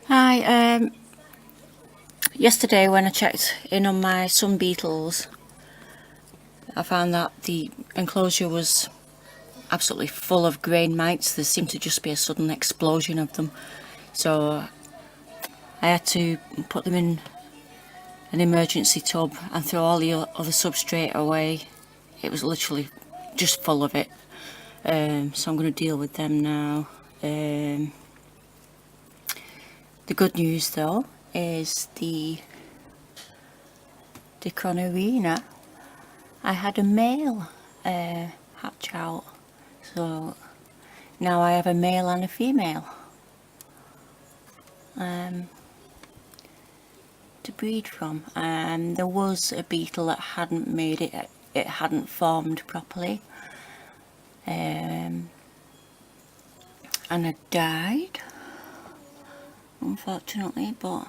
Hi, yesterday when I checked in on my sun beetles, I found that the enclosure was absolutely full of grain mites. There seemed to just be a sudden explosion of them. So I had to put them in an emergency tub and throw all the other substrate away. It was literally just full of it. So I'm going to deal with them now. The good news though is the Dichronorina. I had a male hatch out, so now I have a male and a female to breed from. There was a beetle that hadn't made it, it hadn't formed properly, and it died, unfortunately, but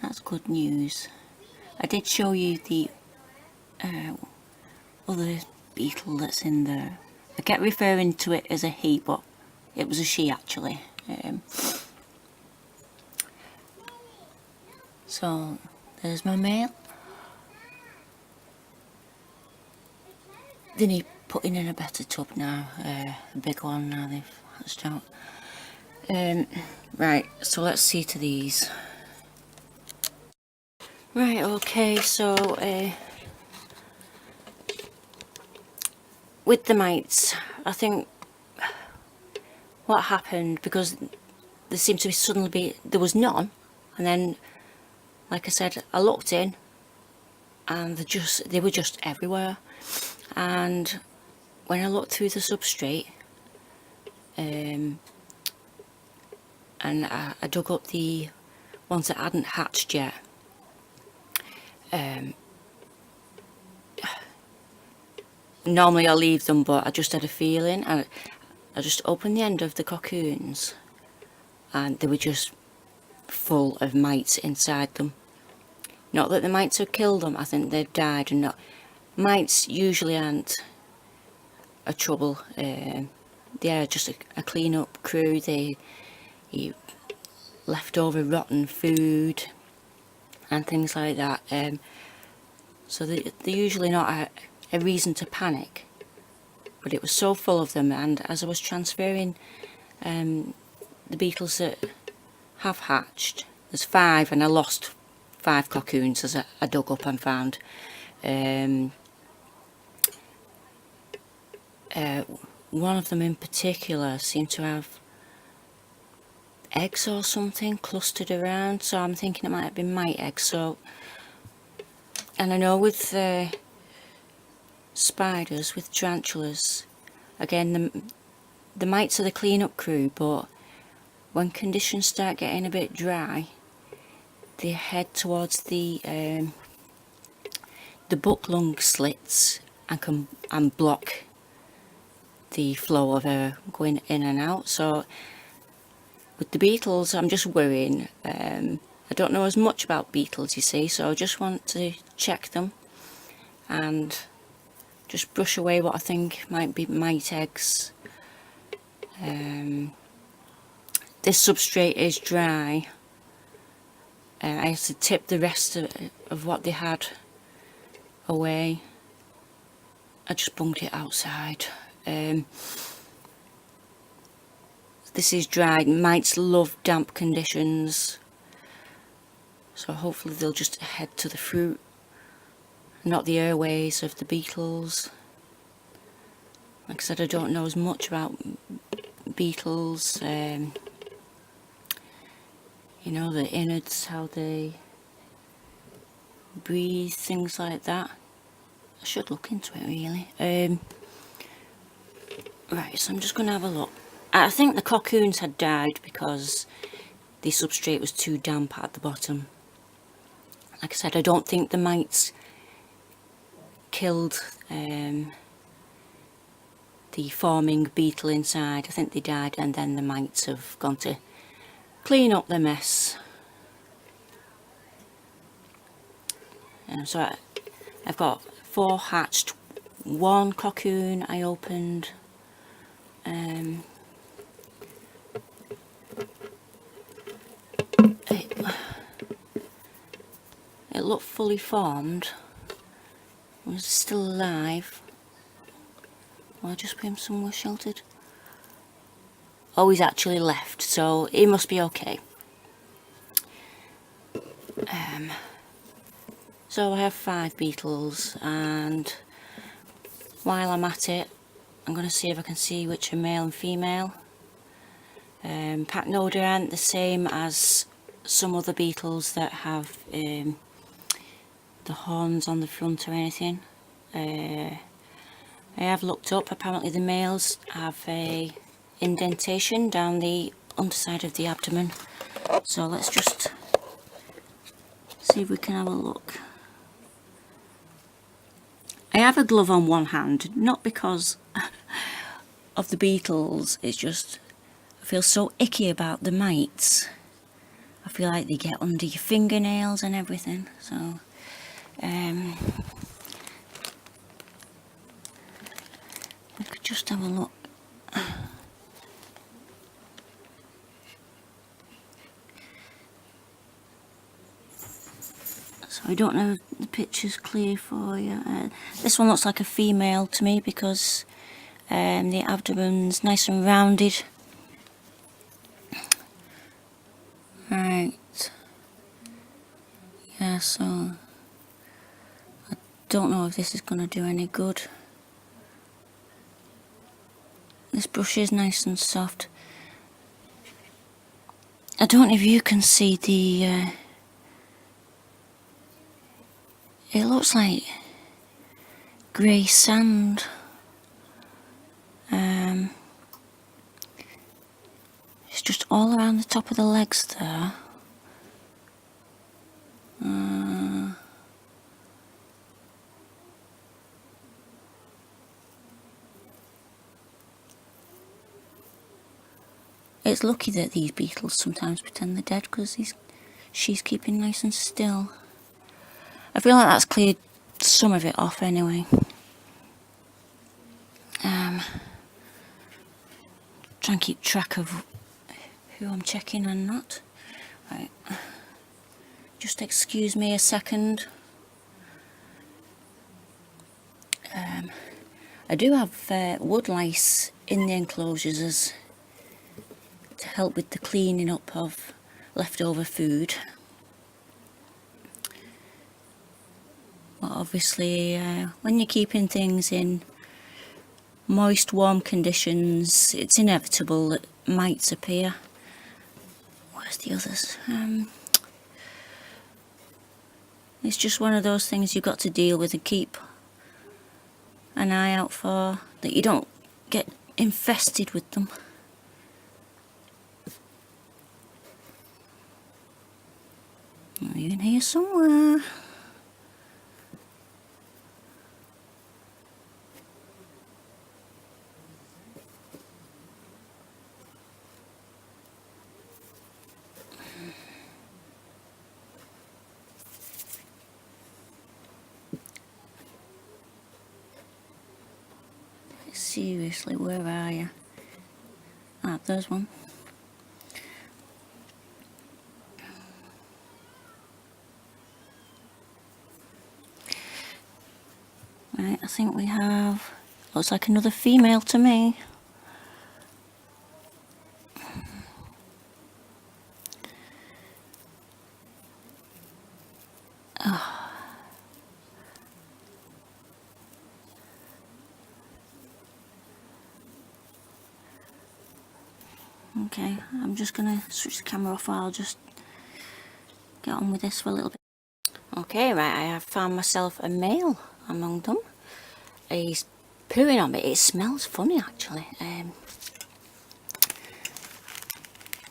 that's good news. I did show you the other beetle that's in there. I kept referring to it as a he, but it was a she actually. So there's my male. They need putting in a better tub now, a big one now they've hatched out. Right, so let's see to these. Right, okay, so with the mites, I think what happened, because there seemed to be suddenly there was none, and then, like I said, I looked in, and they were just everywhere. And when I looked through the substrate, and I dug up the ones that hadn't hatched yet, normally I leave them, but I just had a feeling, and I just opened the end of the cocoons, and they were just full of mites inside them. Not that the mites have killed them, I think they've died. And not mites usually aren't a trouble. They are just a clean up crew. They eat leftover rotten food and things like that. So they're usually not a reason to panic. But it was so full of them, and as I was transferring the beetles that have hatched, there's 5, and I lost 5 cocoons as I dug up and found. One of them in particular seemed to have eggs or something clustered around, so I'm thinking it might have been mite eggs. So, and I know with spiders, with tarantulas, again the mites are the clean-up crew, but when conditions start getting a bit dry, they head towards the butt lung slits and block the flow of air going in and out. So with the beetles, I'm just worrying. I don't know as much about beetles, you see, so I just want to check them and just brush away what I think might be mite eggs. This substrate is dry. I had to tip the rest of what they had away. I just bunged it outside. This is dry. Mites love damp conditions, so hopefully they'll just head to the fruit, not the airways of the beetles. Like I said, I don't know as much about beetles, you know, the innards, how they breathe, things like that. I should look into it really. Right, so I'm just going to have a look. I think the cocoons had died because the substrate was too damp at the bottom. Like I said, I don't think the mites killed the forming beetle inside. I think they died, and then the mites have gone to clean up the mess. So I've got 4 hatched, 1 cocoon I opened. look fully formed. He's still alive. I'll just put him somewhere sheltered. Oh, he's actually left, so he must be okay. So I have 5 beetles, and while I'm at it, I'm going to see if I can see which are male and female. Pachnodas aren't the same as some other beetles that have the horns on the front or anything. I have looked up, apparently the males have a indentation down the underside of the abdomen. So let's just see if we can have a look. I have a glove on one hand, not because of the beetles, it's just I feel so icky about the mites. I feel like they get under your fingernails and everything, so I could just have a look. So I don't know if the picture's clear for you. This one looks like a female to me because the abdomen's nice and rounded. Right. Yeah, so I don't know if this is going to do any good. This brush is nice and soft. I don't know if you can see the it looks like grey sand. It's just all around the top of the legs there. It's lucky that these beetles sometimes pretend they're dead because she's keeping nice and still. I feel like that's cleared some of it off anyway. Try and keep track of who I'm checking and not. Right. Just excuse me a second. I do have wood lice in the enclosures to help with the cleaning up of leftover food. But obviously when you're keeping things in moist, warm conditions, it's inevitable that mites appear. Where's the others? It's just one of those things you've got to deal with and keep an eye out for, that you don't get infested with them. Are you in here somewhere? Seriously, where are you? Ah, there's one. Right, I think we have, looks like another female to me. Oh. Okay, I'm just going to switch the camera off while I'll just get on with this for a little bit. Okay, right, I have found myself a male among them. He's pooing on me. It smells funny actually.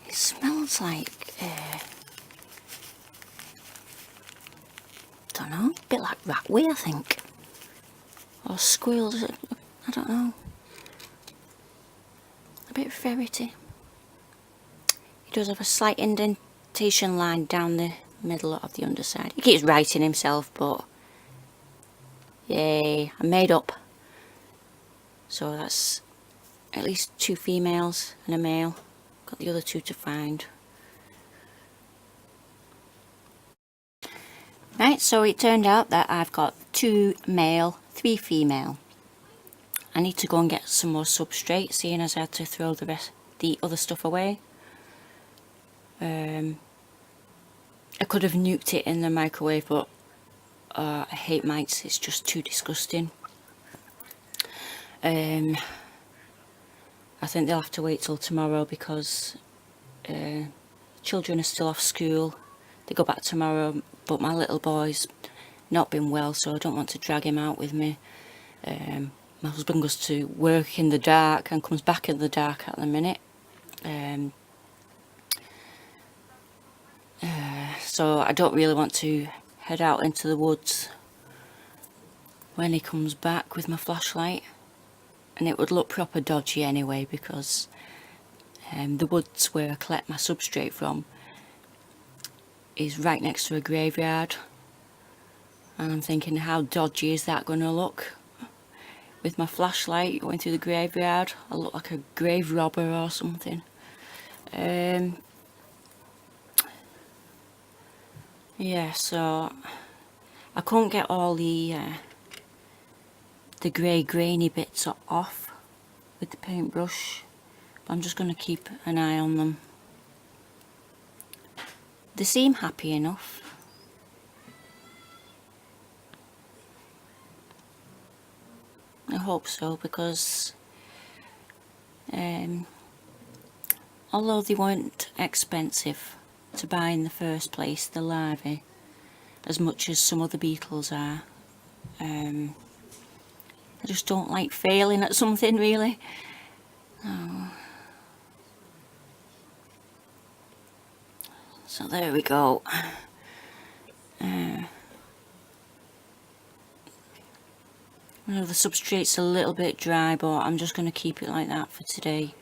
It smells like, don't know, a bit like ratwee I think. Or squeals, I don't know. A bit ferrety. He does have a slight indentation line down the middle of the underside. He keeps writing himself, but yay, I made up. So that's at least 2 females and a male. Got the other 2 to find. Right, so it turned out that I've got 2 male, 3 female. I need to go and get some more substrate, seeing as I had to throw the other stuff away. I could have nuked it in the microwave, but I hate mites, it's just too disgusting. I think they'll have to wait till tomorrow because children are still off school. They go back tomorrow, but my little boy's not been well, so I don't want to drag him out with me. My husband goes to work in the dark and comes back in the dark at the minute. So I don't really want to head out into the woods when he comes back with my flashlight. And it would look proper dodgy anyway, because the woods where I collect my substrate from is right next to a graveyard. And I'm thinking, how dodgy is that going to look? With my flashlight going through the graveyard, I look like a grave robber or something. Yeah, so I couldn't get all the grey grainy bits off with the paintbrush, but I'm just going to keep an eye on them. They seem happy enough. I hope so, because although they weren't expensive to buy in the first place, the larvae, as much as some other beetles are, I just don't like failing at something, really. Oh. So there we go. I know the substrate's a little bit dry, but I'm just going to keep it like that for today,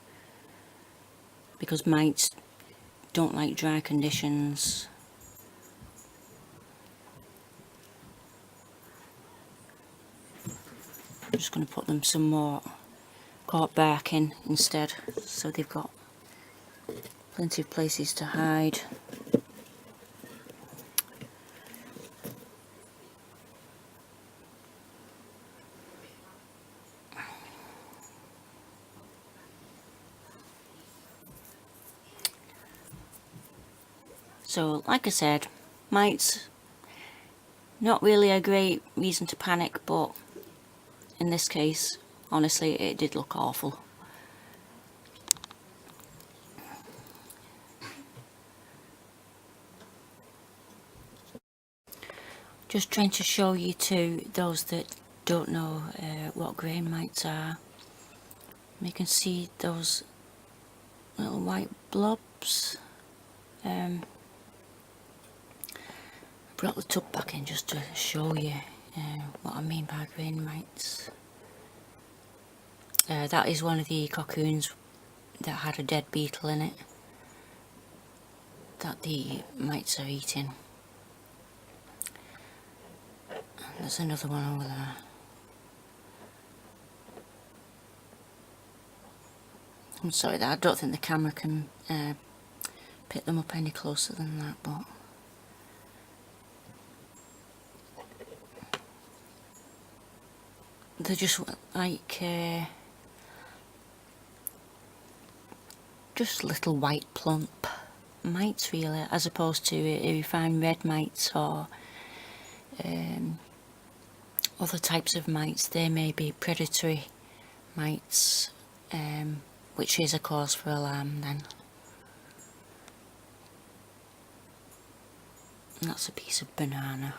because mites don't like dry conditions. I'm just going to put them some more cork bark in instead, so they've got plenty of places to hide. So, like I said, mites, not really a great reason to panic, but in this case, honestly, it did look awful. Just trying to show you to those that don't know what grain mites are. You can see those little white blobs. Brought the tub back in just to show you what I mean by grain mites. That is one of the cocoons that had a dead beetle in it that the mites are eating. And there's another one over there. I'm sorry that I don't think the camera can pick them up any closer than that, but they're just like just little white plump mites, really, as opposed to if you find red mites or other types of mites. They may be predatory mites, which is a cause for alarm then. And that's a piece of banana.